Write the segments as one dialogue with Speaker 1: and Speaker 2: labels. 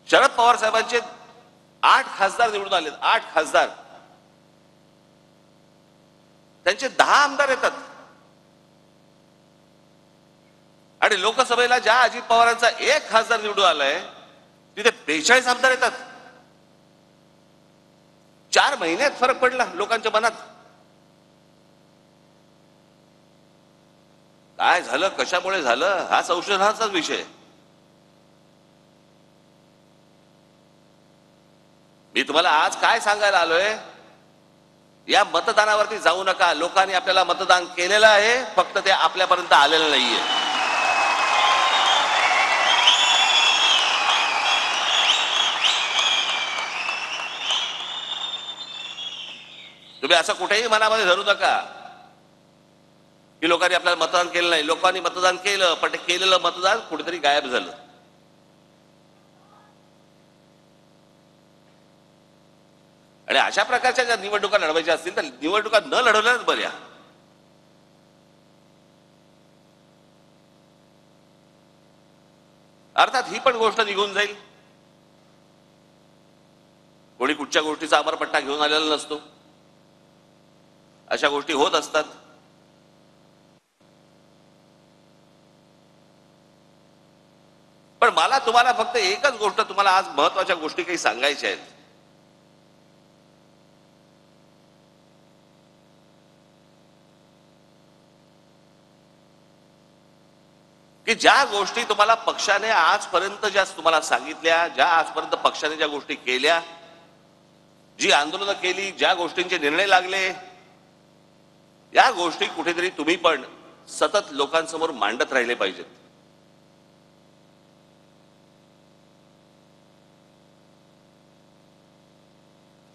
Speaker 1: शरद पवार साहेबांचे 8 खासदार निवडून आलेत, 8 खासदार, त्यांचे 10 आमदार येतात आणि लोकसभेला ज्या अजित पवारांचा 1 खासदार निवडून आलाय तिथे 42 आमदार येतात. 4 महिन्यात फरक पडला लोकांच्या मनात. काय झालं, कशामुळे झालं, हा संशोधनाचाच विषय. मी तुम्हाला आज काय सांगायला आलोय, या मतदानावरती जाऊ नका. लोकांनी आपल्याला मतदान केलेलं आहे, फक्त ते आपल्यापर्यंत आलेलं नाहीये. तुम्ही असं कुठेही मनामध्ये धरू नका की लोकांनी आपल्याला मतदान केलं नाही. लोकांनी मतदान केलं, पण ते केलेलं मतदान कुठेतरी गायब झालं. आणि अशा प्रकारच्या ज्या निवडणुका लढवायच्या असतील तर निवडणुका न लढवल्याच बऱ्या. अर्थात ही पण गोष्ट निघून जाईल. कोणी कुठच्या गोष्टीचा अमरपट्टा घेऊन आलेला नसतो. अशा गोष्टी होत असतात. पण मला तुम्हाला फक्त एकच गोष्ट, तुम्हाला आज महत्वाच्या गोष्टी काही सांगायच्या आहेत. की ज्या गोष्टी तुम्हाला पक्षाने आजपर्यंत ज्या तुम्हाला सांगितल्या, ज्या आजपर्यंत पक्षाने ज्या गोष्टी केल्या, जी आंदोलनं केली, ज्या गोष्टींचे निर्णय लागले, या गोष्टी कुठेतरी तुम्ही पण सतत लोकांसमोर मांडत राहिले पाहिजेत.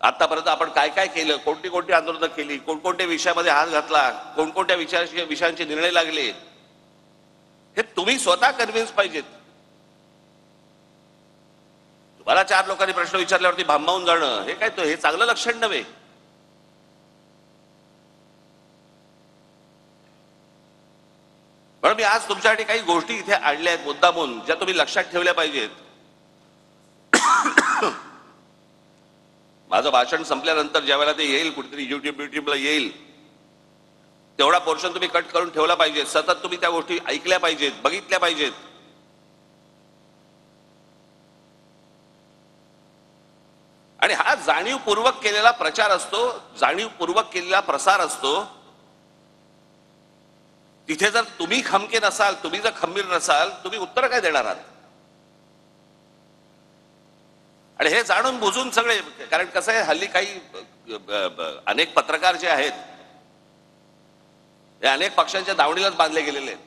Speaker 1: आतापर्यंत आपण काय काय केलं, कोणती कोणती आंदोलनं केली, कोणकोणत्या विषयामध्ये हात घातला, कोणकोणत्या विषयांचे निर्णय लागले, हे तुम्ही स्वतः कन्व्हिन्स पाहिजेत. तुम्हाला 4 लोकांनी प्रश्न विचारल्यावरती भांबावून जाणं हे काय, हे चांगलं लक्षण नव्हे. पण मी आज तुमच्यासाठी काही गोष्टी इथे आणल्या आहेत मुद्दामून, ज्या तुम्ही लक्षात ठेवल्या पाहिजेत. माझं भाषण संपल्यानंतर ज्या वेळेला ते येईल, कुठेतरी युट्यूबला येईल, तेवढा पोर्शन तुम्ही कट करून ठेवला पाहिजे. सतत तुम्ही त्या गोष्टी ऐकल्या पाहिजेत, बघितल्या पाहिजेत. आणि हा जाणीवपूर्वक केलेला प्रचार असतो, जाणीवपूर्वक केलेला प्रसार असतो. तिथे जर तुम्ही खमके नसाल, तुम्ही जर खंबीर नसाल, तुम्ही उत्तर काय देणार आहात? आणि हे जाणून बुजून सगळे, कारण कसं आहे, हल्ली काही अनेक पत्रकार जे आहेत हे अनेक पक्षांच्या दावणीलाच बांधले गेलेले आहेत.